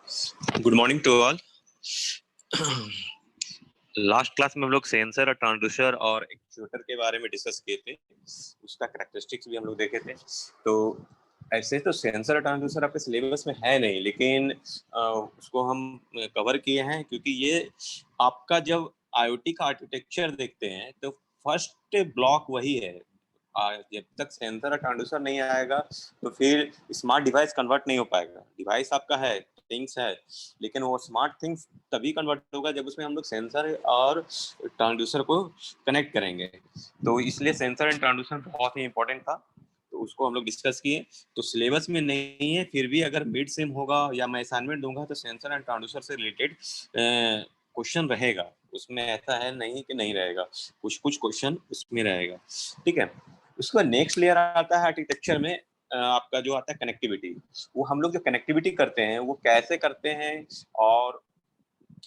Good morning to all. Last class में हम लोग सेंसर और ट्रांसड्यूसर और एक्चुएटर के बारे में डिस्कस किए थे, उसका कैरेक्टरिस्टिक्स भी हम लोग देखे थे। तो ऐसे तो सेंसर और ट्रांसड्यूसर आपके सिलेबस में है नहीं, लेकिन उसको हम कवर किए हैं क्योंकि ये आपका जब आईओटी का आर्किटेक्चर देखते हैं तो फर्स्ट ब्लॉक वही है। जब तक सेंसर और ट्रांसड्यूसर नहीं आएगा तो फिर स्मार्ट डिवाइस कन्वर्ट नहीं हो पाएगा। डिवाइस आपका है, थिंग्स है, लेकिन वो स्मार्ट थिंग्स तभी कन्वर्ट होगा जब उसमें हम लोग सेंसर और ट्रांसड्यूसर को कनेक्ट करेंगे। तो इसलिए सेंसर एंड ट्रांसड्यूसर बहुत ही इंपॉर्टेंट था, तो उसको हम लोग डिस्कस किए। तो सिलेबस में नहीं है, फिर भी अगर मिड सेम होगा या मैं असाइनमेंट दूंगा तो सेंसर एंड ट्रांसड्यूसर से रिलेटेड क्वेश्चन रहेगा। उसमें ऐसा है नहीं कि नहीं रहेगा, कुछ कुछ क्वेश्चन उसमें रहेगा। ठीक है, उसका नेक्स्ट लेयर आता है आर्किटेक्चर में आपका जो आता है कनेक्टिविटी। वो हम लोग जो कनेक्टिविटी करते हैं वो कैसे करते हैं और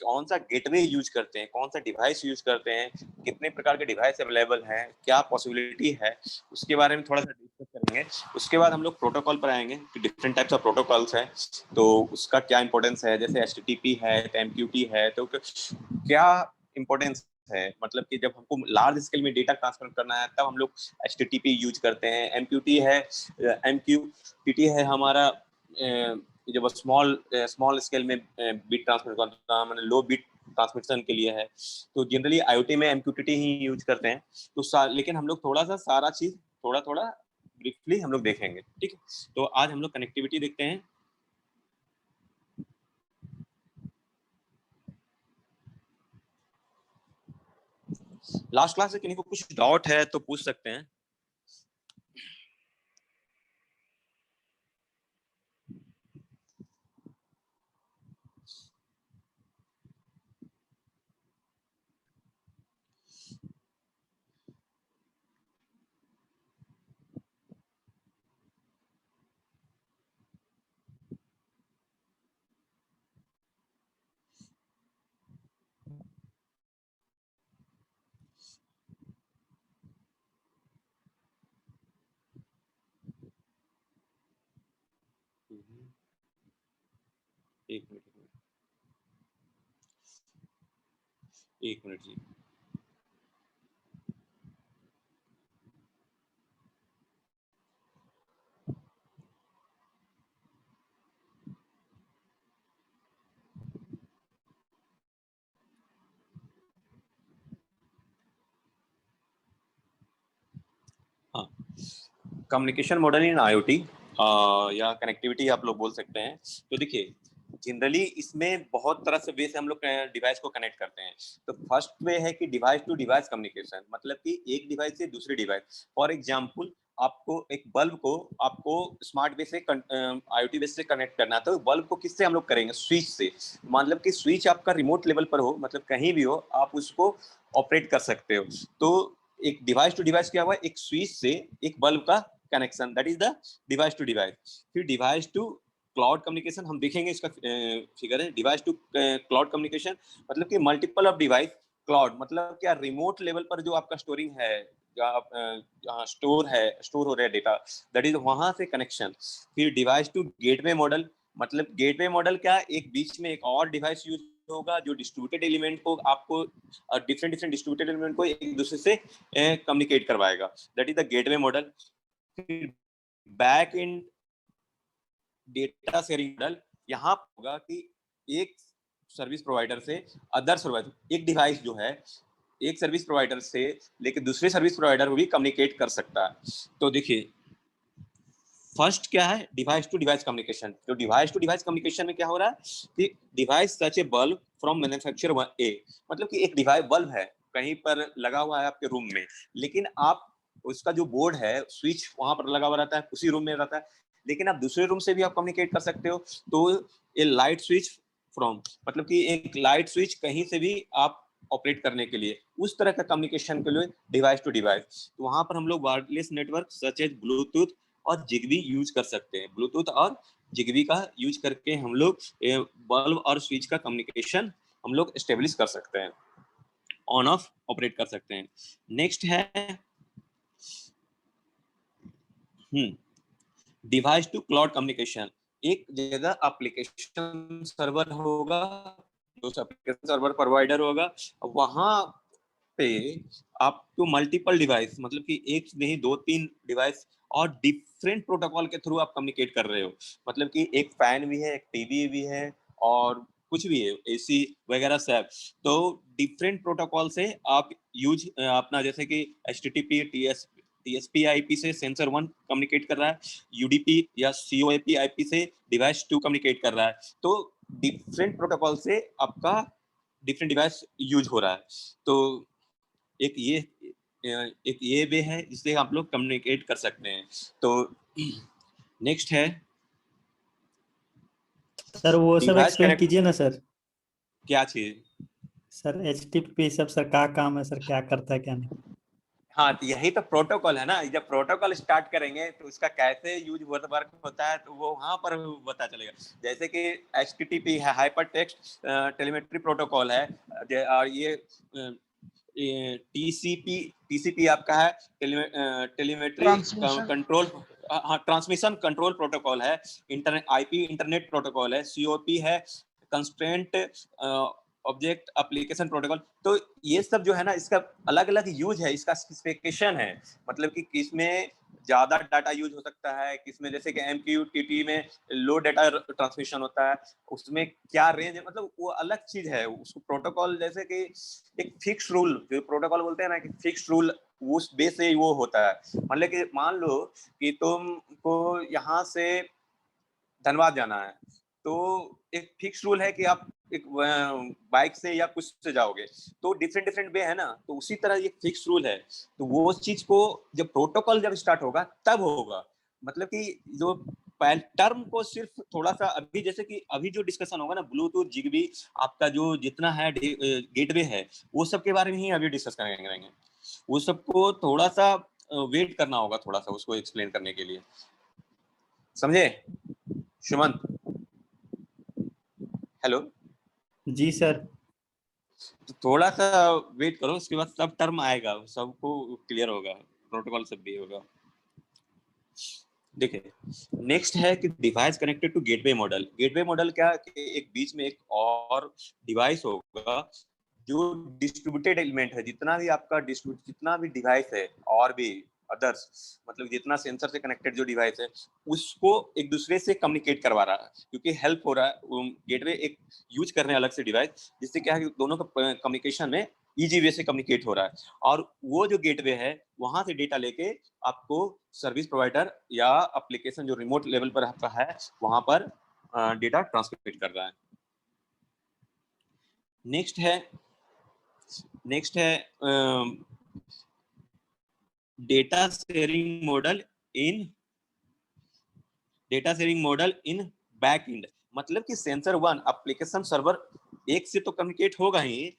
कौन सा गेटवे यूज करते हैं, कौन सा डिवाइस यूज करते हैं, कितने प्रकार के डिवाइस अवेलेबल हैं, क्या पॉसिबिलिटी है, उसके बारे में थोड़ा सा डिस्कस करेंगे। उसके बाद हम लोग प्रोटोकॉल पर आएंगे कि डिफरेंट टाइप्स ऑफ प्रोटोकॉल्स हैं, तो उसका क्या इंपॉर्टेंस है। जैसे HTTP है, MQT है, तो क्या इंपॉर्टेंस है। मतलब कि जब हमको लार्ज स्केल में डेटा ट्रांसफर करना है तब हम लोग HTTP यूज करते हैं। MQT है, MQTT है हमारा जब स्मॉल स्केल में बिट ट्रांसफर करना, मैंने लो बिट ट्रांसमिशन के लिए है। तो जनरली IoT में MQTT ही यूज करते हैं। तो लेकिन हम लोग थोड़ा सा सारा चीज थोड़ा थोड़ा ब्रीफली हम लोग देखेंगे। ठीक है, तो आज हम लोग कनेक्टिविटी देखते हैं। लास्ट क्लास से किन्हीं को कुछ डाउट है तो पूछ सकते हैं। एक मिनट जी। हाँ, कम्युनिकेशन मॉडल इन IoT या कनेक्टिविटी आप लोग बोल सकते हैं। तो देखिए, जनरली इसमें बहुत तरह से वे से हम लोग डिवाइस को कनेक्ट करते हैं। तो फर्स्ट वे है कि डिवाइस टू डिवाइस कम्युनिकेशन, मतलब कि एक डिवाइस से दूसरी डिवाइस। फॉर एग्जांपल, आपको एक बल्ब को आपको स्मार्ट वे से IoT बेस से कनेक्ट करना है, तो बल्ब को किससे हम लोग करेंगे? स्विच से। मतलब कि स्विच आपका रिमोट लेवल पर हो, मतलब कहीं भी हो, आप उसको ऑपरेट कर सकते हो। तो एक डिवाइस टू डिवाइस क्या हुआ, एक स्विच से एक बल्ब का connection, that is the device to device. फिर डिवाइस टू क्लाउड कम्युनिकेशन हम देखेंगे, इसका फिगर है डिवाइस टू क्लाउड कम्युनिकेशन। मतलब कि मल्टीपल ऑफ डिवाइस, क्लाउड मतलब क्या, रिमोट लेवल पर जो आपका स्टोरिंग है, जहाँ स्टोर हो रहा है डेटा, दैट इज वहां से कनेक्शन। फिर डिवाइस टू गेटवे मॉडल, मतलब गेटवे मॉडल क्या, एक बीच में एक और डिवाइस यूज होगा जो डिस्ट्रीब्यूटेड एलिमेंट को आपको डिफरेंट डिफरेंट डिस्ट्रीब्यूटेड एलिमेंट को एक दूसरे से कम्युनिकेट करवाएगा, that is the gateway model. फिर back in data sharing model, यहाँ होगा कि एक सर्विस प्रोवाइडर से अदर सर्विस, एक डिवाइस जो है एक सर्विस प्रोवाइडर से लेकर दूसरे सर्विस प्रोवाइडर को भी कम्युनिकेट कर सकता है। तो देखिए, फर्स्ट क्या है, डिवाइस टू डिवाइस कम्युनिकेशन। तो डिवाइस टू डिवाइस कम्युनिकेशन में क्या हो रहा है कि device such a bulb from manufacturer A, मतलब कि एक डिवाइस बल्ब है कहीं पर लगा हुआ है आपके रूम में, लेकिन आप उसका जो बोर्ड है, स्विच वहां पर लगा हुआ रहता है, उसी रूम में रहता है, लेकिन आप दूसरे रूम से भी आप कम्युनिकेट कर सकते हो। तो ए लाइट स्विच फ्रॉम, मतलब कि एक लाइट स्विच कहीं से भी आप ऑपरेट करने के लिए, उस तरह का कम्युनिकेशन के लिए डिवाइस टू डिवाइस। तो वहां पर हम लोग wireless network such as Bluetooth और जिगबी यूज कर सकते हैं। ब्लूटूथ और जिगबी का यूज करके हम लोग बल्ब और स्विच का कम्युनिकेशन हम लोग एस्टेब्लिश कर सकते हैं, ऑन ऑफ ऑपरेट कर सकते हैं। नेक्स्ट है डिवाइस टू क्लाउड कम्युनिकेशन। एक जगह एप्लीकेशन सर्वर होगा, जो एप्लीकेशन सर्वर प्रोवाइडर होगा, वहां पे आपको मल्टीपल डिवाइस, मतलब कि एक नहीं दो तीन डिवाइस और डिफरेंट प्रोटोकॉल के थ्रू आप कम्युनिकेट कर रहे हो। मतलब कि एक फैन भी है, एक टीवी भी है और कुछ भी है, एसी वगैरह सब। तो डिफरेंट प्रोटोकॉल से आप यूज अपना, जैसे कि HTTP TSP IP से सेंसर 1 कम्युनिकेट कर रहा है, UDP या COAP IP से डिवाइस 2 कम्युनिकेट कर रहा है। तो डिफरेंट प्रोटोकॉल से आपका डिफरेंट डिवाइस यूज हो रहा है। तो एक ये एक ये वे है जिससे आप लोग कम्युनिकेट कर सकते हैं। तो नेक्स्ट है सर वो सब डिवाइस एक्सप्लेन कनेक्ट। कीजिए ना सर। क्या चीज? सर HTTP सब सर क्या काम है, सर क्या करता है क्या नहीं? हाँ, तो यही तो प्रोटोकॉल है ना। जब प्रोटोकॉल स्टार्ट करेंगे तो उसका कैसे यूज वर्क होता है, तो वो वहां पर पता चलेगा। जैसे कि HTTP है, हाइपर टेक्स्ट टेलीमेट्री प्रोटोकॉल है, और ये TCP आपका है, टेलीमेट्री ट्रांसमिशन कंट्रोल, हाँ, ट्रांसमिशन कंट्रोल प्रोटोकॉल है। इंटरनेट प्रोटोकॉल है। COP है, कंस्ट्रेंट ऑब्जेक्ट एप्लीकेशन प्रोटोकॉल। तो ये सब जो है ना, इसका अलग अलग यूज है, इसका स्पेसिफिकेशन है। मतलब कि किसमें ज्यादा डाटा यूज हो सकता है, किसमें जैसे कि MQTT में लो डाटा ट्रांसमिशन होता है, उसमें क्या रेंज है, मतलब वो अलग चीज है। उसको प्रोटोकॉल जैसे कि एक फिक्स रूल, जो प्रोटोकॉल बोलते हैं ना कि फिक्स रूल, उस बेस से वो होता है। मान लो कि तुमको यहाँ से धनबाद जाना है, तो एक फिक्स रूल है कि आप एक बाइक से या कुछ से जाओगे, तो डिफरेंट डिफरेंट वे है ना। तो उसी तरह ये फिक्स रूल है। तो वो चीज को जब प्रोटोकॉल जब स्टार्ट होगा तब होगा। मतलब कि जो टर्म को सिर्फ थोड़ा सा अभी, जैसे कि अभी जो डिस्कशन होगा ना, ब्लूटूथ, जिगबी, आपका जो जितना है गेटवे है, वो सब के बारे में ही अभी डिस्कस करेंगे। वो सबको थोड़ा सा वेट करना होगा, थोड़ा सा उसको एक्सप्लेन करने के लिए। समझे सुमंत? हेलो। जी सर। तो थोड़ा सा वेट करो, उसके बाद सब टर्म आएगा, सबको क्लियर होगा, प्रोटोकॉल सब भी होगा। देखिए, नेक्स्ट है कि device connected to gateway model. Gateway model क्या कि एक बीच में एक और डिवाइस होगा जो डिस्ट्रीब्यूटेड एलिमेंट है। जितना भी आपका जितना भी डिवाइस है और भी अदर्स, मतलब जितना सेंसर से कनेक्टेड जो डिवाइस है, उसको एक दूसरे से कम्युनिकेट करवा रहा है, क्योंकि हेल्प हो रहा है। गेटवे एक यूज कर रहे हैं अलग से डिवाइस, जिससे क्या है कि दोनों का कम्युनिकेशन में इजी वे से कम्युनिकेट हो रहा है। और वो जो गेटवे है, वहां से डेटा लेके आपको सर्विस प्रोवाइडर या एप्लीकेशन जो रिमोट लेवल पर आपका है, वहां पर डेटा ट्रांसमिट कर रहा है। नेक्स्ट है data sharing model in back and. मतलब कि सेंसर 1 एप्लीकेशन सर्वर एक से तो कम्युनिकेट होगा ही,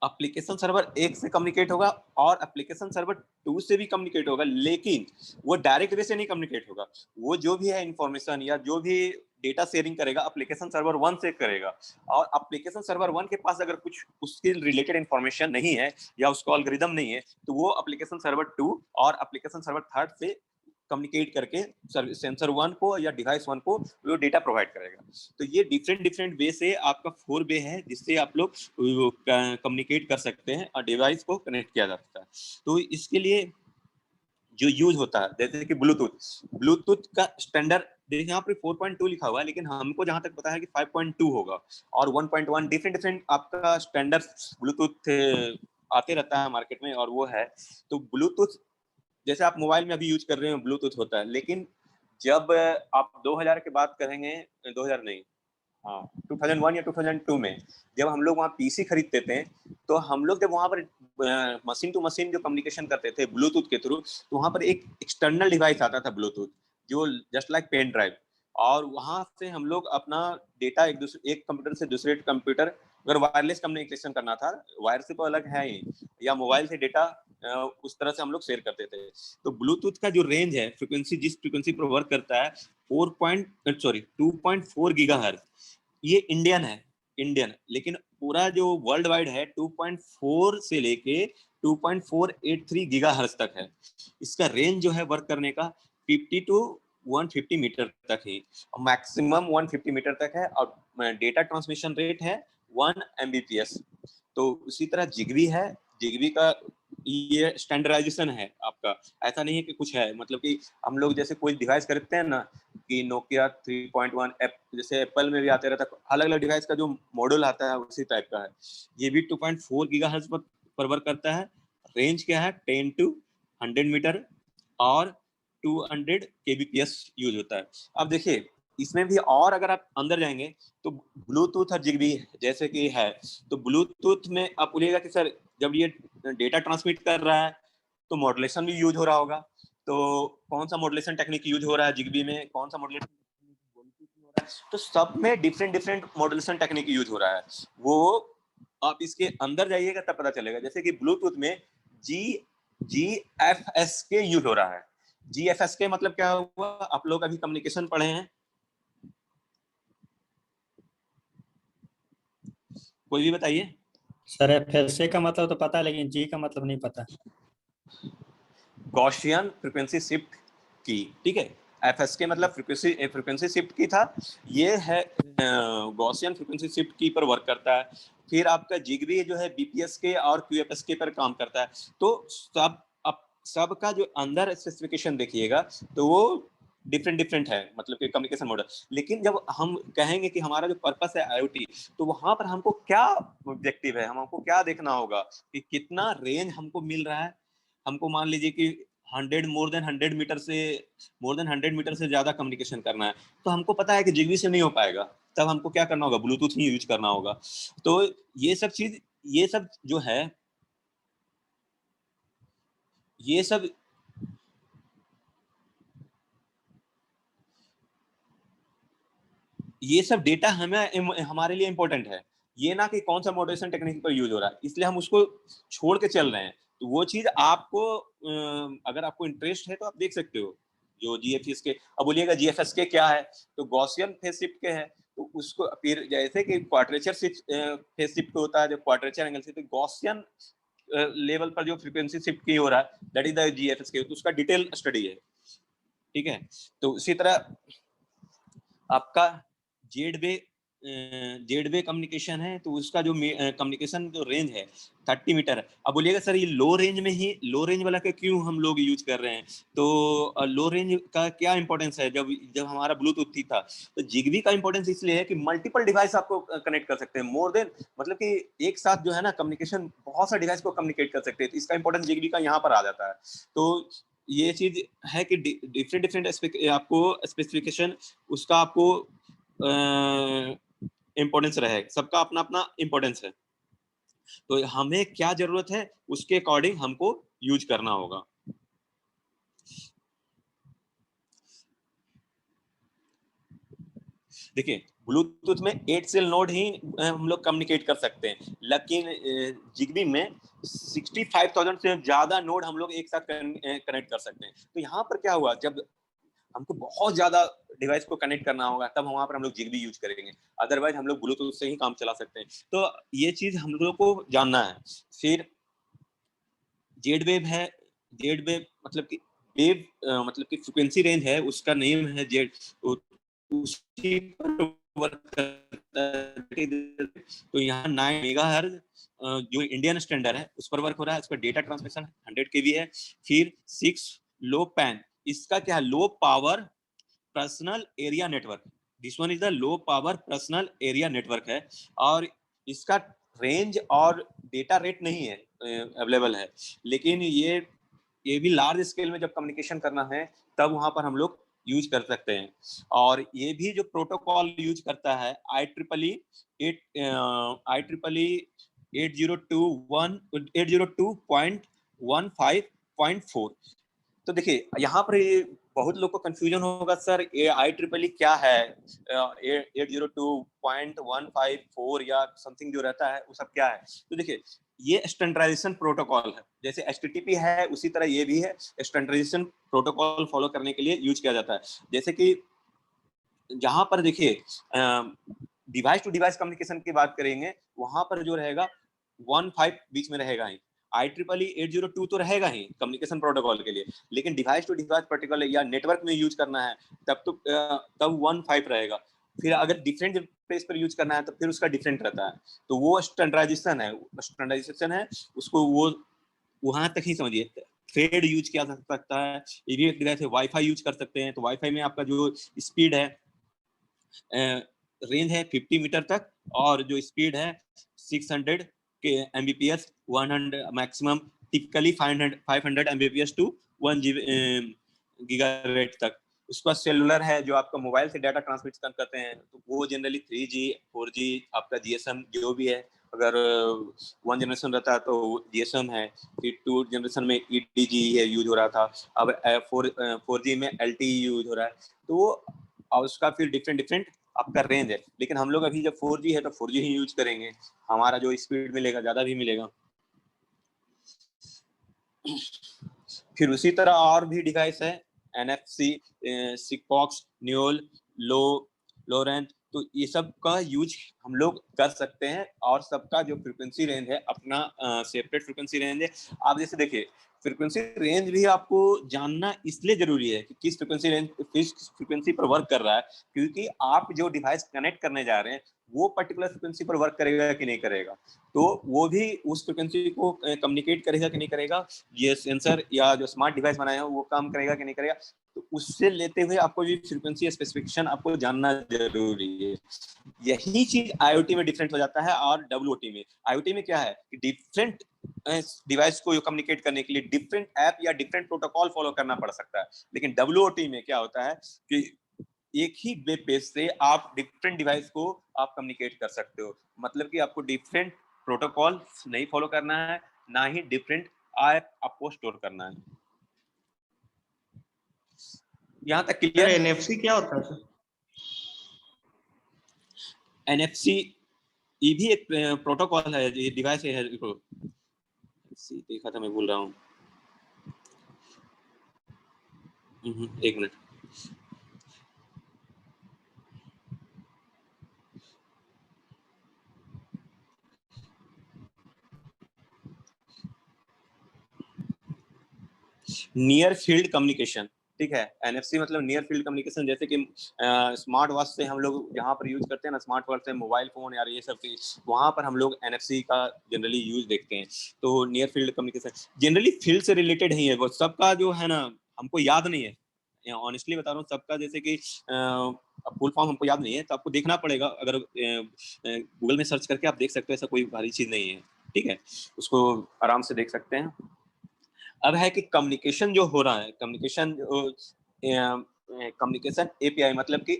एप्लीकेशन सर्वर एक से कम्युनिकेट होगा और एप्लीकेशन सर्वर 2 से भी कम्युनिकेट होगा, लेकिन वो डायरेक्ट वे से नहीं कम्युनिकेट होगा। वो जो भी है इंफॉर्मेशन या जो भी डेटा शेयरिंग करेगा, एप्लीकेशन सर्वर 1 से करेगा। और एप्लीकेशन सर्वर 1 के पास अगर कुछ उसके रिलेटेड इंफॉर्मेशन नहीं है या उसका एल्गोरिदम नहीं है, तो वो एप्लीकेशन सर्वर 2 और एप्लीकेशन सर्वर 3 से कम्युनिकेट करके सेंसर 1 को या डिवाइस 1 को वो डेटा प्रोवाइड करेगा। तो ये डिफरेंट डिफरेंट वे से आपका 4 वे है, जिससे आप लोग कम्युनिकेट कर सकते हैं और डिवाइस को कनेक्ट किया जा सकता है। तो इसके लिए जो यूज होता है, जैसे कि ब्लूटूथ का स्टैंडर्ड देखिए यहाँ पे 4.2 लिखा हुआ है, लेकिन हमको जहां तक पता है कि 5.2 होगा और 1.1, डिफरेंट डिफरेंट आपका स्टैंडर्ड ब्लूटूथ आते रहता है मार्केट में, और वो है। तो ब्लूटूथ जैसे आप मोबाइल में अभी यूज कर रहे हो ब्लूटूथ होता है, लेकिन जब आप 2000 की बात करेंगे, 2000 नहीं, हाँ 2001 या 2002 में जब हम लोग वहाँ पीसी खरीदते थे, तो हम लोग जब वहाँ पर मशीन टू मशीन जो कम्युनिकेशन करते थे ब्लूटूथ के थ्रू, तो वहाँ पर एक एक्सटर्नल डिवाइस आता था ब्लूटूथ, जो जस्ट लाइक पेन ड्राइव। और वहाँ से हम लोग अपना डेटा एक कंप्यूटर से दूसरे कंप्यूटर, अगर वायरलेस कम्युनिकेशन करना था, वायर से तो अलग है ही, या मोबाइल से डेटा उस तरह से हम लोग शेयर करते थे। तो ब्लूटूथ का जो रेंज है, फ्रिक्वेंसी जिस फ्रिक्वेंसी पर वर्क करता है, 2.4 गीगाहर्ट्ज, ये इंडियन है, लेकिन पूरा जो वर्ल्ड वाइड है 2.4 से लेके 2.483 गीगाहर्ट्ज तक है। इसका रेंज जो है वर्क करने का 50 टू 150 मीटर तक है, मैक्सिमम 150 मीटर तक है, और डेटा ट्रांसमिशन रेट है 1 एमबीपीएस। तो उसी तरह जिगबी है, जिगबी का ये स्टैंडर्डाइजेशन है आपका, ऐसा नहीं है कि कुछ है, मतलब कि हम लोग जैसे कोई डिवाइस खरीदते हैं ना कि नोकिया 3.1 जैसे एप्पल में भी आते रहता है, अलग अलग डिवाइस का जो मॉडल आता है उसी टाइप का है। ये भी 2.4 गीगाहर्ट्ज पर वर्क करता है। रेंज क्या है 10 टू 100 मीटर और 200 केबीपीएस यूज होता है। अब देखिए इसमें भी और अगर आप अंदर जाएंगे तो ब्लूटूथ और जिगबी जैसे कि है, तो ब्लूटूथ में आप बोलिएगा कि सर जब ये डेटा ट्रांसमिट कर रहा है तो मॉड्यूलेशन भी यूज हो रहा होगा, तो कौन सा मॉड्यूलेशन टेक्निक यूज हो रहा है जिगबी में, कौन सा मॉड्यूलेशन हो रहा है, तो सब में different different modulation technique use हो रहा है। वो आप इसके अंदर जाइएगा तब पता चलेगा। जैसे कि ब्लूटूथ में GFSK यूज हो रहा है। GFSK मतलब क्या हुआ, आप लोग अभी कम्युनिकेशन पढ़े हैं, कोई भी बताइए। सर FSA का मतलब तो पता है, लेकिन जी का मतलब नहीं पता। गॉसियन फ्रीक्वेंसी शिफ्ट की, ठीक है। FSK मतलब फ्रीक्वेंसी शिफ्ट की था, ये है गॉसियन फ्रीक्वेंसी शिफ्ट की पर वर्क करता है। फिर आपका जिगबी जो है BPSK और QFSK पर काम करता है। तो सबका जो अंदर स्पेसिफिकेशन देखिएगा तो वो डिफरेंट डिफरेंट है, मतलब कि कम्युनिकेशन मॉडल। लेकिन जब हम कहेंगे कि हमारा जो पर्पस है IoT, तो वहां पर हमको क्या ऑब्जेक्टिव है, हमको क्या देखना होगा कि कितना रेंज हमको मिल रहा है। हमको मान लीजिए कि 100 मीटर से ज्यादा कम्युनिकेशन करना है, तो हमको पता है कि जिगबी से नहीं हो पाएगा, तब हमको क्या करना होगा, ब्लूटूथ ही यूज करना होगा। तो ये सब चीज, ये सब जो है, ये सब ये सब डेटा हमें हमारे लिए इंपॉर्टेंट है। ये ना कि कौन सा मॉडरेशन टेक्निक पर यूज हो रहा है, इसलिए हम उसको छोड़ के चल रहे हैं। तो वो चीज आपको अगर आपको इंटरेस्ट है तो आप देख सकते हो जो GFS के। अब बोलिएगा GFS के क्या है, तो गॉसियन फेज शिफ्ट के है। तो उसको फिर जैसे कि क्वाड्रेचर फेज शिफ्ट होता है, जो क्वाड्रेचर एंगल से, तो गॉसियन लेवल पर जो फ्रीक्वेंसी शिफ्ट की हो रहा है दैट इज द GFS के, तो उसका डिटेल स्टडी है, ठीक है। तो उसी तरह आपका जेड वे कम्युनिकेशन है, तो उसका जो कम्युनिकेशन जो रेंज है 30 मीटर है। अब बोलिएगा सर ये लो रेंज में ही, लो रेंज वाला का क्यों हम लोग यूज कर रहे हैं, तो लो रेंज का क्या इंपॉर्टेंस है। जब जब हमारा ब्लूटूथ ही था, तो जिगबी का इंपॉर्टेंस इसलिए है कि मल्टीपल डिवाइस आपको कनेक्ट कर सकते हैं, मोर देन, मतलब कि एक साथ जो है ना कम्युनिकेशन, बहुत सा डिवाइस को कम्युनिकेट कर सकते हैं, तो इसका इंपॉर्टेंस जिगबी का यहाँ पर आ जाता है। तो ये चीज है कि डिफरेंट डिफरेंट आपको स्पेसिफिकेशन, उसका आपको इम्पोर्टेंस रहे, सबका अपना अपना इम्पोर्टेंस है। तो हमें क्या जरूरत है उसके अकॉर्डिंग हमको यूज करना होगा। देखिए ब्लूटूथ में 8 सेल नोड ही हम लोग कम्युनिकेट कर सकते हैं, लेकिन जिगबी में 65,000 से ज्यादा नोड हम लोग एक साथ कनेक्ट कर सकते हैं। तो यहाँ पर क्या हुआ, जब हमको बहुत ज्यादा डिवाइस को कनेक्ट करना होगा तब वहां पर हम लोग जिगबी यूज करेंगे, अदरवाइज हम लोग ब्लूटूथ से ही काम चला सकते हैं। तो ये चीज हम लोग को जानना है। फिर जेड वेव है, जेड वेव मतलब कि वेव मतलब कि फ्रिक्वेंसी रेंज है, उसका नेम है जेड, उसी पर वर्क करता है। तो यहाँ 9 मेगाहर्ट्ज जो इंडियन स्टैंडर्ड है उस पर वर्क हो रहा है। इसका डेटा ट्रांसमिशन 100 केबी है। फिर 6 लो पैन, इसका क्या है, low power personal area network, this one is the low power personal area network है। और इसका रेंज और डेटा रेट नहीं है अवेलेबल है, लेकिन ये भी लार्ज स्केल में जब कम्युनिकेशन करना है तब वहां पर हम लोग यूज कर सकते हैं। और ये भी जो प्रोटोकॉल यूज करता है IEEE 802.15.4। तो देखिए यहाँ पर ये बहुत लोग को कंफ्यूजन होगा, सर ये IEEE क्या है, 802.154 या समथिंग जो रहता है वो सब क्या है। तो देखिए ये स्टैंडर्डाइजेशन प्रोटोकॉल है, जैसे HTTP है उसी तरह ये भी है, स्टैंडर्डाइजेशन प्रोटोकॉल फॉलो करने के लिए यूज किया जाता है। जैसे कि जहां पर देखिए डिवाइस टू डिवाइस कम्युनिकेशन की बात करेंगे, वहां पर जो रहेगा 1.5 बीच में रहेगा ही। IEEE 802 तो रहेगा ही कम्युनिकेशन प्रोटोकॉल के लिए, लेकिन डिवाइस टू डिवाइस पर्टिकुलर या नेटवर्क में यूज करना है तब 1.5 रहेगा। फिर अगर डिफरेंट प्लेस पर यूज करना है तो फिर उसका डिफरेंट रहता है। तो वो स्टैंडर्डाइजेशन है, उसको वो वहां तक ही समझिए। थ्रेड यूज किया जा सकता है, ये भी एक डिवाइस है। वाईफाई यूज कर सकते हैं, तो वाईफाई में आपका जो स्पीड है, रेंज है 50 मीटर तक, और जो स्पीड है 600 के Mbps, 100 maximum, typically 500 Mbps to 1 gigabyte तक। उसके बाद सेलुलर है, जो आपका मोबाइल से डाटा ट्रांसमिट करते हैं, तो वो जनरली 3G 4G आपका जीएसएम जो भी है। अगर 1 जनरेशन रहता है तो जीएसएम है, फिर 2 जनरेशन में ईडीजी है यूज हो रहा था, अब 4G में LTE यूज हो रहा है। तो और उसका फिर डिफरेंट डिफरेंट आपका रेंज है। लेकिन हम लोग अभी जब 4G है तो 4G ही यूज करेंगे, हमारा जो स्पीड मिलेगा ज्यादा भी मिलेगा। फिर उसी तरह और भी डिवाइस है, NFC, सिगफॉक्स, न्यूल, लोरेंट, तो ये सब का यूज हम लोग कर सकते हैं, और सबका जो फ्रीक्वेंसी रेंज है अपना सेपरेट फ्रीक्वेंसी रेंज है। आप जैसे देखिए, फ्रीक्वेंसी रेंज भी आपको जानना इसलिए जरूरी है कि किस फ्रीक्वेंसी पर वर्क कर रहा है, क्योंकि आप जो डिवाइस कनेक्ट करने जा रहे हैं वो पर्टिकुलर फ्रीक्वेंसी पर वर्क करेगा कि नहीं करेगा, तो वो भी उस फ्रीक्वेंसी को कम्युनिकेट करेगा कि नहीं करेगा, ये सेंसर या जो स्मार्ट डिवाइस बनाया है वो काम करेगा कि नहीं करेगा। तो उससे लेते हुए आपको ये फ्रीक्वेंसी स्पेसिफिकेशन आपको जानना जरूरी है। यही चीज आईओटी में डिफरेंट हो जाता है, और डब्ल्यूओटी में। आईओटी में क्या है कि डिफरेंट डिवाइस को कम्युनिकेट करने के लिए डिफरेंट ऐप या डिफरेंट प्रोटोकॉल फॉलो करना पड़ सकता है। लेकिन डब्ल्यूओटी में क्या होता है कि एक ही वेब पेज से आप डिफरेंट डिवाइस को आप कम्युनिकेट कर सकते हो। मतलब कि आपको डिफरेंट प्रोटोकॉल नहीं फॉलो करना है, ना ही डिफरेंट ऐप आपको स्टोर करना है। यहाँ तक सर क्लियर? एनएफसी क्या होता है सर? एनएफसी ये भी एक प्रोटोकॉल है, ये डिवाइस है। देखा था, मैं भूल रहा हूँ, एक मिनट। नियर फील्ड कम्युनिकेशन, ठीक है। एनएफसी मतलब नियर फील्ड कम्युनिकेशन। जैसे कि स्मार्ट वॉच से हम लोग यहाँ पर यूज करते हैं ना, स्मार्ट वॉच से मोबाइल फोन यार ये सब चीज, वहां पर हम लोग एनएफसी का जनरली यूज देखते हैं। तो near field communication generally field से रिलेटेड ही है, वो सबका जो है ना हमको याद नहीं है, ऑनेस्टली बता रहा हूँ। सबका जैसे कि फुल फॉर्म हमको याद नहीं है, तो आपको देखना पड़ेगा। अगर गूगल में सर्च करके आप देख सकते हो, ऐसा कोई भारी चीज नहीं है, ठीक है, उसको आराम से देख सकते हैं। अब है कि कम्युनिकेशन जो हो रहा है, कम्युनिकेशन एपीआई मतलब कि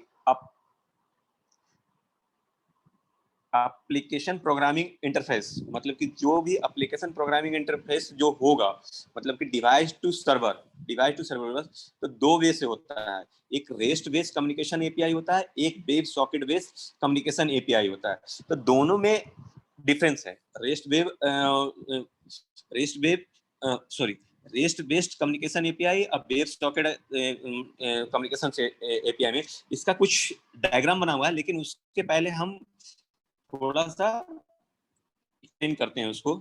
एप्लीकेशन प्रोग्रामिंग इंटरफेस, मतलब कि जो भी एप्लीकेशन प्रोग्रामिंग इंटरफेस जो होगा, मतलब कि डिवाइस टू सर्वर तो दो वे से होता है। एक रेस्ट बेस्ड कम्युनिकेशन एपीआई होता है, एक web socket based communication API होता है। तो दोनों में डिफरेंस है। रेस्ट बेस्ड कम्युनिकेशन एपीआई और वेब सॉकेट कम्युनिकेशन से एपीआई में इसका कुछ डायग्राम बना हुआ है, लेकिन उसके पहले हम थोड़ा सा एक्सप्लेन करते हैं उसको।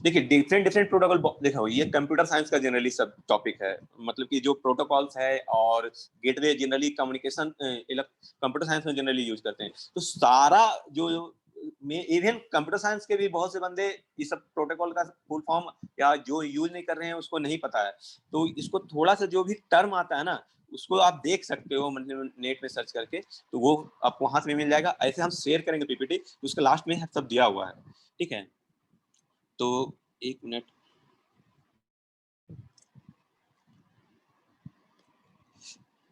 देखिए, डिफरेंट प्रोटोकॉल, देखो ये कंप्यूटर साइंस का जनरली सब टॉपिक है। मतलब कि जो प्रोटोकॉल्स है और gateway generally communication computer science में जनरली यूज करते हैं। तो सारा जो में इवन कंप्यूटर साइंस के भी बहुत से बंदे ये सब प्रोटोकॉल का फुल फॉर्म या जो यूज नहीं कर रहे हैं उसको नहीं पता है। तो इसको थोड़ा सा जो भी टर्म आता है ना, उसको आप देख सकते हो नेट में सर्च करके, तो वो आपको वहां से भी मिल जाएगा। ऐसे हम शेयर करेंगे पीपीटी, तो उसके लास्ट में सब दिया हुआ है, ठीक है। तो एक मिनट,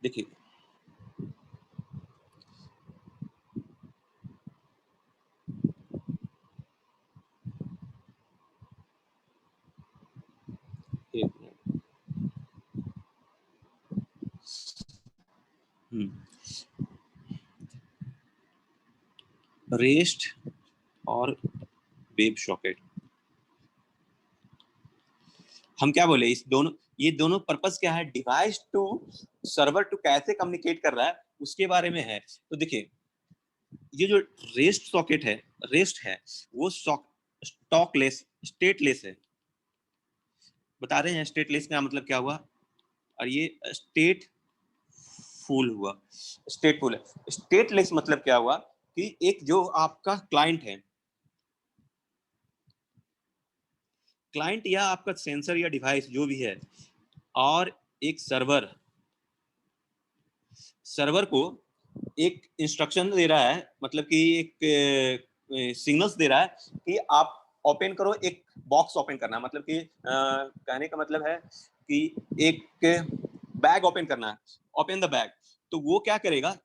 देखिए एक मिनट। रेस्ट और वेब सॉकेट, हम क्या बोले, इस दोनों ये दोनों पर्पस क्या है, डिवाइस टू सर्वर टू कैसे कम्युनिकेट कर रहा है उसके बारे में है। तो देखिए ये जो रेस्ट सॉकेट है, रेस्ट है, वो स्टॉकलेस स्टेटलेस है। बता रहे हैं स्टेटलेस का मतलब क्या हुआ, और ये स्टेट फुल हुआ, स्टेटफुल है। स्टेटलेस मतलब क्या हुआ कि एक जो आपका क्लाइंट है, क्लाइंट या आपका सेंसर या डिवाइस जो भी है, और एक सर्वर, सर्वर को एक इंस्ट्रक्शन दे रहा है, मतलब कि एक सिग्नल्स दे रहा है कि आप ओपन करो, एक बॉक्स ओपन करना है, मतलब कि कहने का मतलब है कि एक बैग ओपन करना है, ओपन द बैग। तो वो क्या करेगा,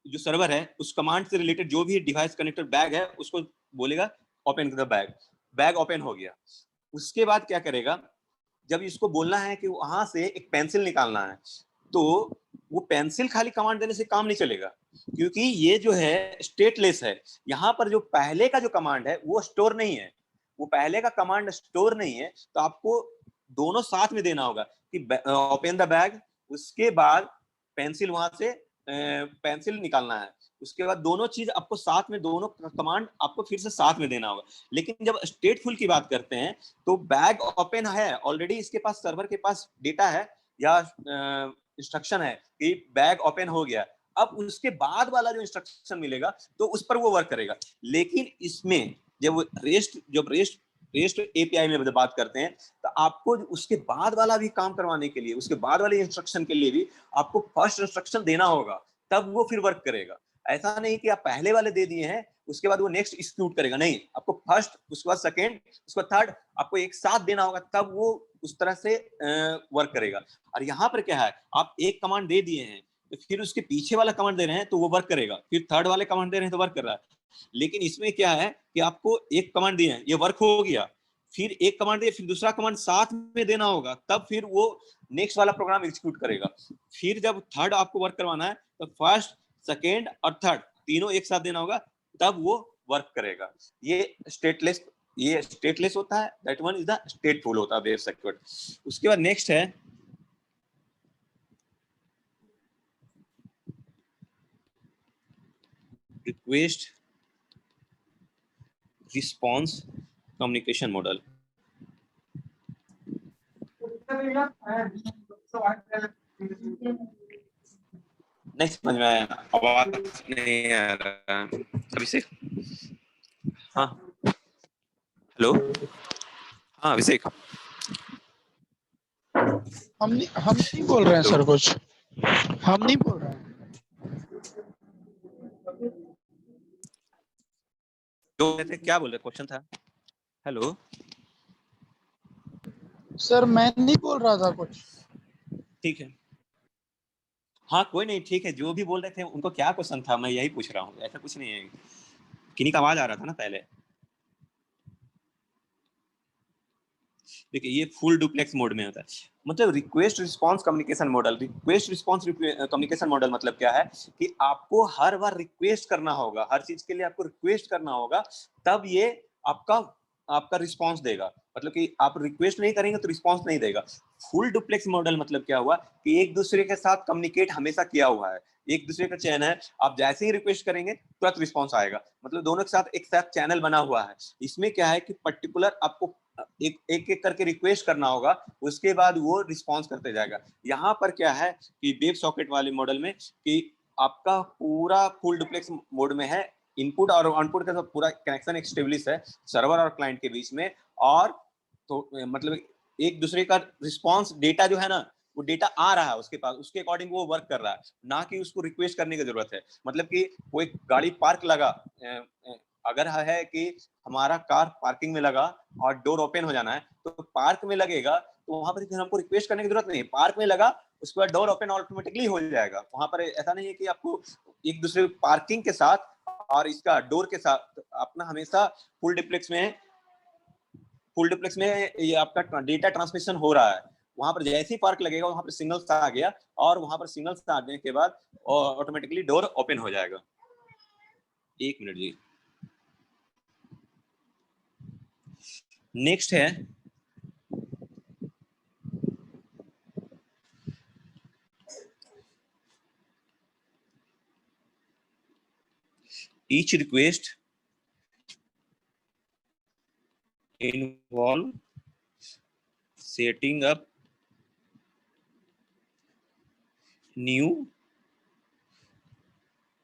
जो सर्वर है उस कमांड से रिलेटेड जो भी डिवाइस कनेक्टेड बैग है उसको बोलेगा open the bag, bag open हो गया। उसके बाद क्या करेगा, जब इसको बोलना है कि वहां से एक पेंसिल निकालना है, तो वो पेंसिल खाली कमांड देने से काम नहीं चलेगा, क्योंकि ये जो है स्टेटलेस है। यहाँ पर जो पहले का जो कमांड है वो स्टोर नहीं है, वो पहले का कमांड स्टोर नहीं है। तो आपको दोनों साथ में देना होगा कि ओपन द बैग, उसके बाद पेंसिल वहां से पेंसिल निकालना है, उसके बाद दोनों चीज आपको साथ में, दोनों कमांड आपको फिर से साथ में देना होगा। लेकिन जब स्टेटफुल की बात करते हैं तो बैग ओपन है ऑलरेडी, इसके पास सर्वर के पास डेटा है या इंस्ट्रक्शन है कि बैग ओपन हो गया। अब उसके बाद वाला जो इंस्ट्रक्शन मिलेगा तो उस पर वो वर्क करेगा। लेकिन इसमें जब रेस्ट एपीआई में बात करते हैं तो आपको उसके बाद वाला भी काम करवाने के लिए, उसके बाद वाले इंस्ट्रक्शन के लिए भी आपको फर्स्ट इंस्ट्रक्शन देना होगा, तब वो फिर वर्क करेगा। ऐसा नहीं कि आप पहले वाले दे दिए हैं उसके बाद वो नेक्स्ट एग्जीक्यूट करेगा, नहीं, आपको फर्स्ट, उसके बाद सेकेंड, उसके बाद थर्ड, आपको एक साथ देना होगा, तब वो उस तरह से वर्क करेगा। और यहाँ पर क्या है, आप एक कमांड दे दिए हैं तो फिर उसके पीछे वाला कमांड दे रहे हैं तो वो वर्क करेगा, फिर थर्ड वाले कमांड दे रहे हैं तो वर्क कर रहा है। लेकिन इसमें क्या है कि आपको एक कमांड दिए हैं, ये वर्क हो गया, फिर एक कमांड दिए, फिर दूसरा कमांड साथ में देना होगा, तब फिर वो नेक्स्ट वाला प्रोग्राम एग्जीक्यूट करेगा। फिर जब थर्ड आपको वर्क करवाना है तो फर्स्ट, सेकेंड और थर्ड तीनों एक साथ देना होगा, तब वो वर्क करेगा। ये स्टेटलेस होता है, दैट वन इज द स्टेटफुल होता है वेब सर्किट। उसके बाद नेक्स्ट है रिक्वेस्ट रिस्पॉन्स कम्युनिकेशन मॉडल। नहीं समझ में आया, आवाज नहीं आ रहा अभिषेक। हाँ हेलो, हाँ अभिषेक। हम नहीं बोल रहे हैं सर, कुछ हम नहीं बोल रहे हैं। तो क्या बोल रहे, क्वेश्चन था? हेलो सर मैं नहीं बोल रहा था कुछ। ठीक है, हाँ कोई नहीं, ठीक है, जो भी बोल रहे थे उनको क्या क्वेश्चन था मैं यही पूछ रहा हूँ, ऐसा कुछ नहीं है। किन्हीं का आवाज आ रहा था ना पहले। देखिए ये फुल डुप्लेक्स मोड में होता है, मतलब request response communication model. Request response communication model मतलब क्या है कि आपको हर बार रिक्वेस्ट करना होगा, हर चीज के लिए आपको रिक्वेस्ट करना होगा, तब ये आपका आपका रिस्पांस देगा। मतलब कि आप रिक्वेस्ट नहीं करेंगे तो रिस्पांस नहीं देगा। फुल डुप्लेक्स मॉडल मतलब क्या हुआ कि एक दूसरे के साथ कम्युनिकेट हमेशा किया हुआ है, एक दूसरे का चैन है, आप जैसे ही रिक्वेस्ट करेंगे तुरंत रिस्पांस आएगा, मतलब दोनों के साथ एक साथ चैनल बना हुआ है। इसमें क्या है कि पर्टिकुलर आपको एक एक करके रिक्वेस्ट करना होगा, उसके बाद वो रिस्पॉन्स करते जाएगा। यहाँ पर क्या है कि वेब सॉकेट वाले मॉडल में कि आपका पूरा फुल डुप्लेक्स मोड में है, इनपुट और आउटपुट का पूरा कनेक्शन एस्टेब्लिश है सर्वर और क्लाइंट के बीच में। और तो मतलब एक दूसरे का रिस्पॉन्स डेटा जो है ना, वो डेटा आ रहा है उसके पास, उसके अकॉर्डिंग वो वर्क कर रहा है, ना कि उसको रिक्वेस्ट करने की जरूरत है। मतलब कि कोई गाड़ी पार्क लगा, अगर है कि हमारा कार पार्किंग में लगा और डोर ओपन हो जाना है तो पार्क में लगेगा, तो वहां पर फिर हमको रिक्वेस्ट करने की जरूरत नहीं, पार्क में लगा उसके बाद डोर ओपन ऑटोमेटिकली हो जाएगा। वहां पर ऐसा नहीं है कि आपको एक दूसरे पार्किंग के साथ और इसका डोर के साथ अपना हमेशा फुल डिप्लेक्स में, फुल डिप्लेक्स में ये आपका डेटा ट्रांसमिशन हो रहा है। वहां पर जैसे ही पार्क लगेगा वहां पर सिग्नल्स आ गया, और वहां पर सिग्नल्स आने के बाद ऑटोमेटिकली डोर ओपन हो जाएगा। एक मिनट जी। नेक्स्ट है each request involve setting up new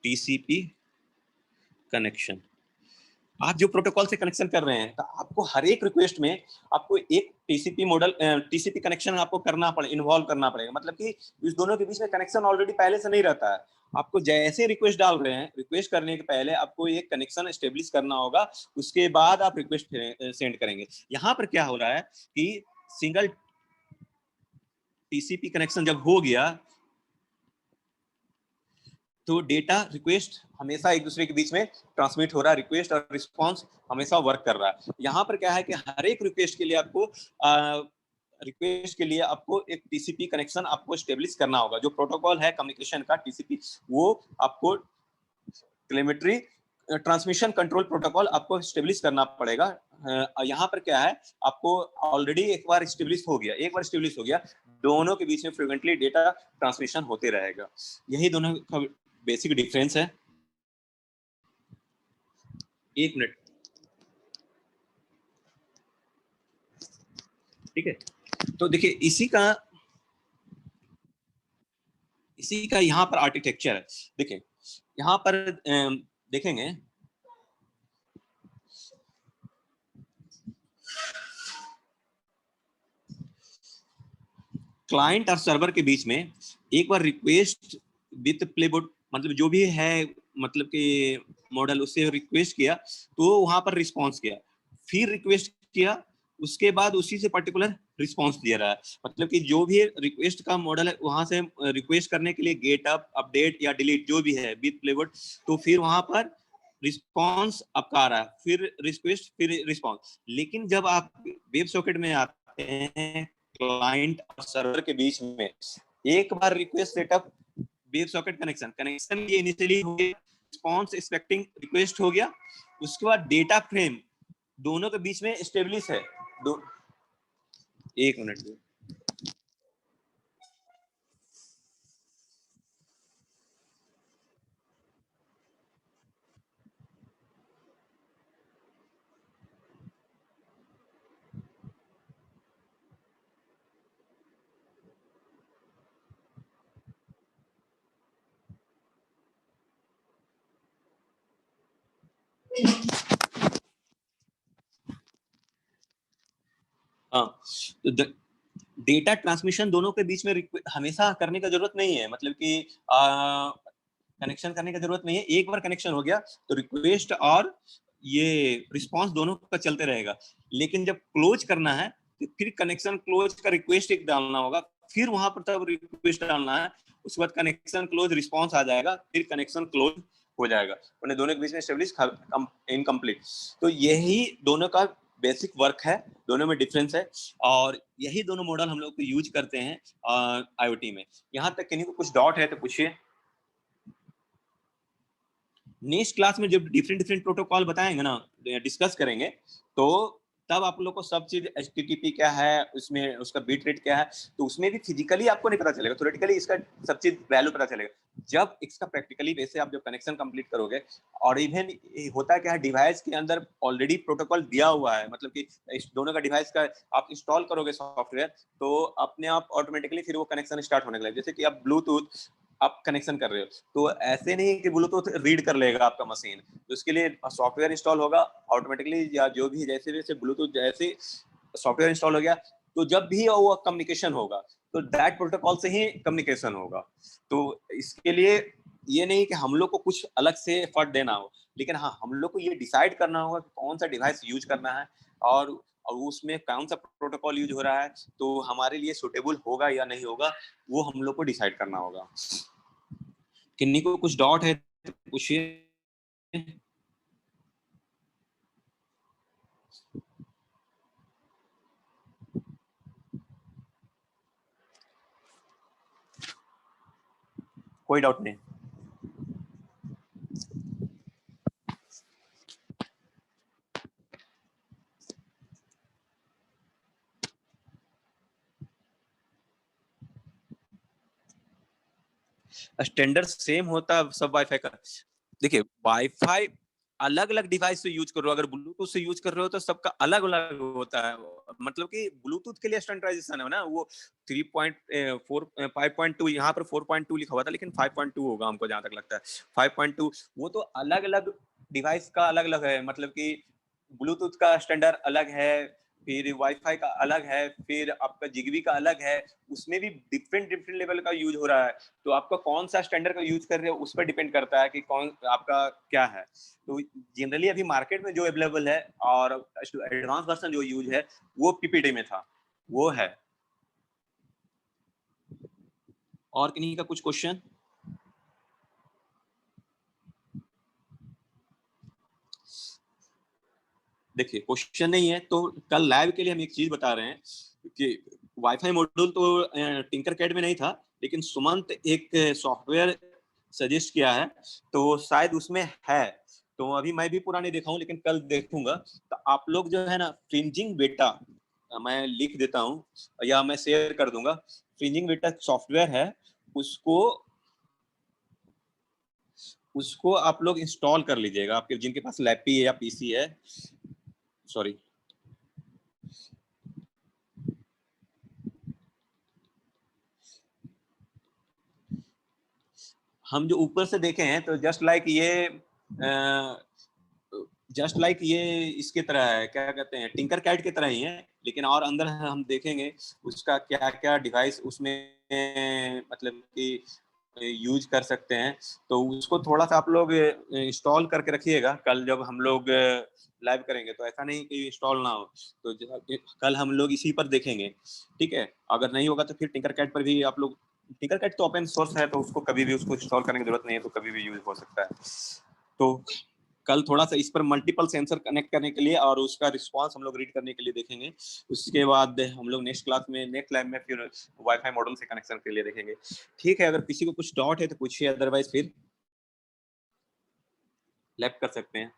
TCP connection. आप जो प्रोटोकॉल से कनेक्शन कर रहे हैं तो आपको हर एक रिक्वेस्ट में आपको एक टीसीपी मॉडल टीसीपी कनेक्शन आपको करना पड़े इन्वॉल्व करना पड़ेगा। मतलब कि इस दोनों के बीच में कनेक्शन ऑलरेडी पहले से नहीं रहता है। आपको जैसे रिक्वेस्ट डाल रहे हैं, रिक्वेस्ट करने के पहले आपको एक कनेक्शन एस्टेब्लिश करना होगा, उसके बाद आप रिक्वेस्ट सेंड करेंगे। यहाँ पर क्या हो रहा है कि सिंगल टीसीपी कनेक्शन जब हो गया तो डेटा रिक्वेस्ट हमेशा एक दूसरे के बीच में ट्रांसमिट हो रहा है, रिक्वेस्ट और रिस्पांस हमेशा वर्क कर रहा है। यहाँ पर क्या है कि हर एक रिक्वेस्ट के लिए आपको एक टीसीपी कनेक्शन आपको स्टेब्लिश करना होगा। जो प्रोटोकॉल है कम्युनिकेशन का टीसीपी, वो आपको टेलीमेट्री ट्रांसमिशन कंट्रोल प्रोटोकॉल आपको स्टेब्लिश करना पड़ेगा। यहाँ पर क्या है, आपको ऑलरेडी एक बार स्टेब्लिश हो गया, दोनों के बीच में फ्रीक्वेंटली डेटा ट्रांसमिशन होते रहेगा। यही दोनों का बेसिक डिफरेंस है। एक मिनट, ठीक है। तो देखिए इसी का यहाँ पर आर्किटेक्चर है। देखिए यहाँ पर देखेंगे क्लाइंट और सर्वर के बीच में एक बार रिक्वेस्ट विथ प्लेबोर्ड, मतलब जो भी है, मतलब कि मॉडल, उससे रिक्वेस्ट किया तो वहां पर रिस्पांस किया, फिर रिक्वेस्ट किया, उसके बाद उसी से पर्टिकुलर रिस्पांस दे रहा है। मतलब कि जो भी रिक्वेस्ट का मॉडल है वहां से रिक्वेस्ट करने के लिए गेट अप, अपडेट या डिलीट जो भी है विथ प्लेबोर्ड, तो फिर वहां पर रिस्पांस आपका आ रहा है, फिर रिक्वेस्ट फिर रिस्पांस। लेकिन जब आप वेब सॉकेट में आते हैं क्लाइंट और सर्वर के बीच में, एक बार request setup web socket connection ये इनिशियली हो गया, रिस्पांस एक्सपेक्टिंग रिक्वेस्ट हो गया, उसके बाद डेटा फ्रेम दोनों के बीच में एस्टेब्लिश है। एक मिनट दो। हाँ, डेटा ट्रांसमिशन दोनों के बीच में हमेशा करने का जरूरत नहीं है। मतलब कि कनेक्शन करने का जरूरत नहीं है। एक बार कनेक्शन हो गया तो रिक्वेस्ट और ये रिस्पांस दोनों का चलते रहेगा। लेकिन जब क्लोज करना है तो फिर कनेक्शन क्लोज का रिक्वेस्ट एक डालना होगा, फिर वहां पर तब रिक्वेस्ट डालना है, उसके बाद कनेक्शन क्लोज रिस्पांस आ जाएगा, फिर कनेक्शन क्लोज हो जाएगा। उन्हें दोनों के बीच में एस्टेब्लिश इनकम्प्लीट। तो यही दोनों का बेसिक वर्क है, दोनों में डिफरेंस है, और यही दोनों मॉडल हम लोग को यूज करते हैं आईओटी में। यहाँ तक किन्हीं को कुछ डाउट है तो पूछिए। नेक्स्ट क्लास में जब डिफरेंट प्रोटोकॉल बताएंगे ना, डिस्कस करेंगे, तो तब आप लोग को सब चीज HTTP क्या है, उसमें उसका बीट रेट क्या है, तो उसमें भी फिजिकली आपको नहीं पता चलेगा, थ्योरेटिकली इसका सब चीज वैल्यू पता चलेगा। जब इसका प्रैक्टिकली वैसे आप जब कनेक्शन कंप्लीट करोगे, और इवन होता क्या है, डिवाइस के अंदर ऑलरेडी प्रोटोकॉल दिया हुआ है, मतलब कि इस दोनों का डिवाइस का आप इंस्टॉल करोगे सॉफ्टवेयर, तो अपने आप ऑटोमेटिकली फिर वो कनेक्शन स्टार्ट होने लगेगा। जैसे कि आप ब्लूटूथ आप कनेक्शन कर रहे हो, तो ऐसे नहीं कि ब्लूटूथ रीड कर लेगा आपका मशीन, तो उसके लिए सॉफ्टवेयर इंस्टॉल होगा ऑटोमेटिकली, या जो भी जैसे जैसे ब्लूटूथ जैसे सॉफ्टवेयर इंस्टॉल हो गया, तो जब भी वो कम्युनिकेशन होगा तो दैट प्रोटोकॉल से ही कम्युनिकेशन होगा। तो इसके लिए ये नहीं कि हम लोग को कुछ अलग से एफर्ट देना हो, लेकिन हाँ, हम लोग को ये डिसाइड करना होगा कि कौन सा डिवाइस यूज करना है, और उसमें कौन सा प्रोटोकॉल यूज हो रहा है, तो हमारे लिए सुटेबल होगा या नहीं होगा, वो हम लोग को डिसाइड करना होगा। किन्हीं को कुछ डाउट है तो पूछिए। कोई डाउट नहीं। स्टैंडर्ड सेम होता सब वाईफाई का। देखिए वाईफाई अलग अलग डिवाइस से यूज कर रहे हो, अगर ब्लूटूथ से यूज कर रहे हो तो सबका अलग अलग होता है। मतलब कि ब्लूटूथ के लिए स्टैंडर्डाइजेशन है ना, वो 3.4 5.2, यहाँ पर 4.2 लिखा हुआ था लेकिन 5.2 होगा हमको जहां तक लगता है 5.2। वो तो अलग अलग डिवाइस का अलग अलग है, मतलब कि ब्लूटूथ का स्टैंडर्ड अलग है, फिर वाईफाई का अलग है, फिर आपका जिगबी का अलग है, उसमें भी डिफरेंट डिफरेंट लेवल का यूज हो रहा है। तो आपका कौन सा स्टैंडर्ड का यूज कर रहे हो उस पर डिपेंड करता है कि कौन आपका क्या है। तो जनरली अभी मार्केट में जो अवेलेबल है और एडवांस वर्जन जो यूज है वो पीपीडी में था, वो है। और किन्हीं का कुछ क्वेश्चन? देखिए क्वेश्चन नहीं है तो कल लाइव के लिए हम एक चीज बता रहे हैं कि वाईफाई मॉड्यूल तो टिंकरकैड में नहीं था, लेकिन सुमंत एक सॉफ्टवेयर सजेस्ट किया है तो शायद उसमें है। तो अभी मैं भी पूरा नहीं देखा हूँ लेकिन कल देखूंगा। तो आप लोग जो है ना फ्रिंजिंग बेटा, मैं लिख देता हूँ या मैं शेयर कर दूंगा। फ्रिंजिंग बेटा सॉफ्टवेयर है, उसको उसको आप लोग इंस्टॉल कर लीजिएगा, आपके जिनके पास लैपी है या पीसी है। सॉरी, हम जो ऊपर से देखे हैं तो जस्ट लाइक ये इसके तरह है, क्या कहते हैं, टिंकर कैट की तरह ही है, लेकिन और अंदर हम देखेंगे उसका क्या क्या डिवाइस उसमें मतलब कि यूज कर सकते हैं। तो उसको थोड़ा सा आप लोग इंस्टॉल करके रखिएगा, कल जब हम लोग लाइव करेंगे तो ऐसा नहीं कि इंस्टॉल ना हो। तो कल हम लोग इसी पर देखेंगे, ठीक है। अगर नहीं होगा तो फिर टिंकर कैट पर भी आप लोग, टिंकर कैट तो ओपन सोर्स है तो उसको कभी भी उसको इंस्टॉल करने की जरूरत नहीं है, तो कभी भी यूज हो सकता है। तो कल थोड़ा सा इस पर मल्टीपल सेंसर कनेक्ट करने के लिए और उसका रिस्पांस हम लोग रीड करने के लिए देखेंगे। उसके बाद हम लोग नेक्स्ट क्लास में नेक्स्ट लैब में फिर वाईफाई मॉडल से कनेक्शन के लिए देखेंगे। ठीक है, अगर किसी को कुछ डाउट है तो पूछिए, अदरवाइज फिर लैब कर सकते हैं।